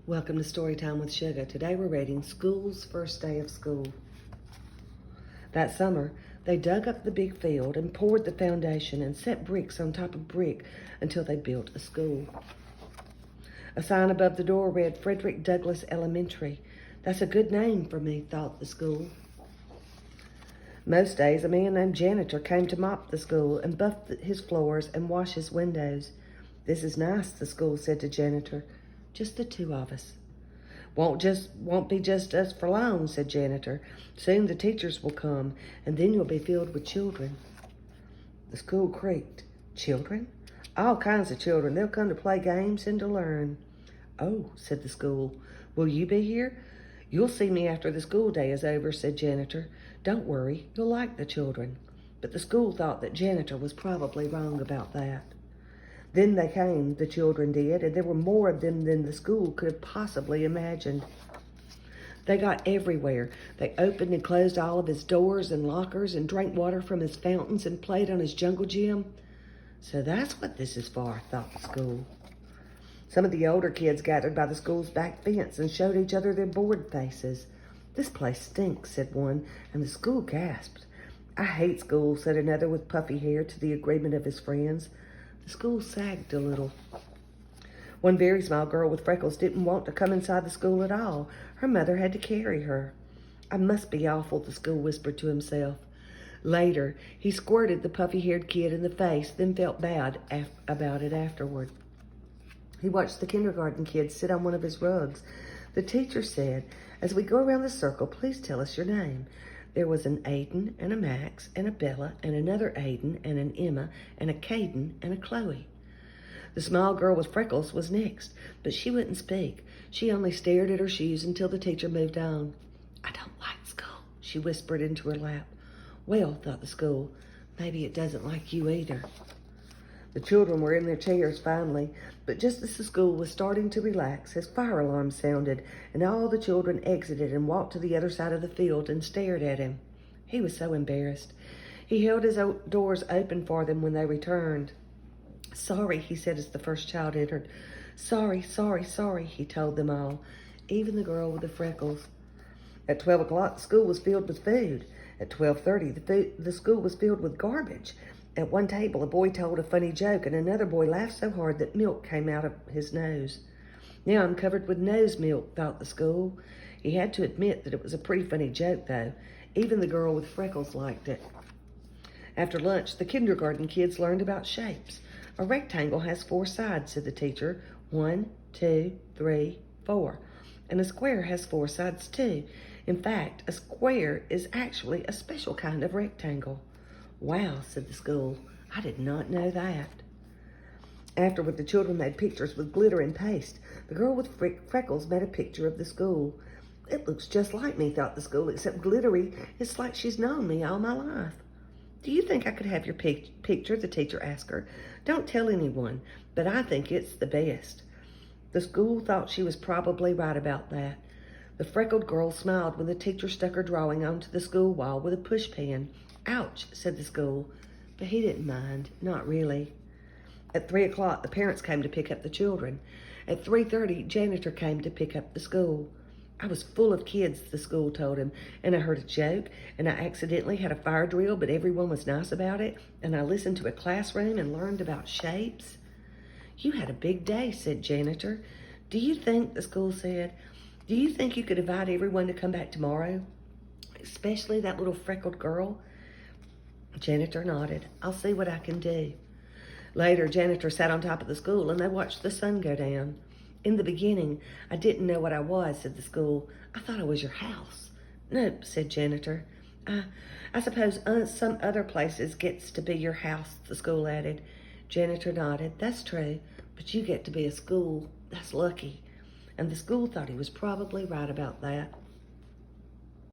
Welcome to Storytime with Sugar. Today we're reading School's First Day of School. That summer, they dug up the big field and poured the foundation and set bricks on top of brick until they built a school. A sign above the door read Frederick Douglass Elementary. That's a good name for me, thought the school. Most days, a man named Janitor came to mop the school and buff his floors and wash his windows. This is nice, the school said to Janitor. Just the two of us. Won't be just us for long, said Janitor. Soon the teachers will come, and then you'll be filled with children. The school creaked. Children? All kinds of children. They'll come to play games and to learn. Oh, said the school. Will you be here? You'll see me after the school day is over, said Janitor. Don't worry, you'll like the children. But the school thought that Janitor was probably wrong about that. Then they came, the children did, and there were more of them than the school could have possibly imagined. They got everywhere. They opened and closed all of his doors and lockers and drank water from his fountains and played on his jungle gym. So that's what this is for, thought the school. Some of the older kids gathered by the school's back fence and showed each other their bored faces. This place stinks, said one, and the school gasped. I hate school, said another with puffy hair to the agreement of his friends. The school sagged a little. One very small girl with freckles didn't want to come inside the school at all. Her mother had to carry her. I must be awful, the school whispered to himself. Later, he squirted the puffy-haired kid in the face, then felt bad about it afterward. He watched the kindergarten kid sit on one of his rugs. The teacher said, as we go around the circle, please tell us your name. There was an Aiden and a Max and a Bella and another Aiden and an Emma and a Caden and a Chloe. The small girl with freckles was next, but she wouldn't speak. She only stared at her shoes until the teacher moved on. I don't like school, she whispered into her lap. Well, thought the school, maybe it doesn't like you either. The children were in their chairs finally, but just as the school was starting to relax, his fire alarm sounded, and all the children exited and walked to the other side of the field and stared at him. He was so embarrassed. He held his doors open for them when they returned. Sorry, he said as the first child entered. Sorry, he told them all, even the girl with the freckles. At 12 o'clock, the school was filled with food. At 12:30, the school was filled with garbage. At one table, a boy told a funny joke, and another boy laughed so hard that milk came out of his nose. Now I'm covered with nose milk, thought the school. He had to admit that it was a pretty funny joke, though. Even the girl with freckles liked it. After lunch, the kindergarten kids learned about shapes. A rectangle has 4 sides, said the teacher. 1, 2, 3, 4. And a square has 4 sides, too. In fact, a square is actually a special kind of rectangle. Wow, said the school. I did not know that. Afterward, the children made pictures with glitter and paste. The girl with freckles made a picture of the school. It looks just like me, thought the school, except glittery. It's like she's known me all my life. Do you think I could have your picture? The teacher asked her. Don't tell anyone, but I think it's the best. The school thought she was probably right about that. The freckled girl smiled when the teacher stuck her drawing onto the school wall with a push pen. Ouch, said the school, but he didn't mind, not really. At 3 o'clock, the parents came to pick up the children. At 3:30, Janitor came to pick up the school. I was full of kids, the school told him, and I heard a joke, and I accidentally had a fire drill, but everyone was nice about it, and I listened to a classroom and learned about shapes. You had a big day, said Janitor. Do you think, the school said, do you think you could invite everyone to come back tomorrow? Especially that little freckled girl? Janitor nodded. I'll see what I can do. Later, Janitor sat on top of the school and they watched the sun go down. In the beginning, I didn't know what I was, said the school. I thought I was your house. Nope, said Janitor. I suppose some other places gets to be your house, the school added. Janitor nodded. That's true, but you get to be a school. That's lucky. And the school thought he was probably right about that.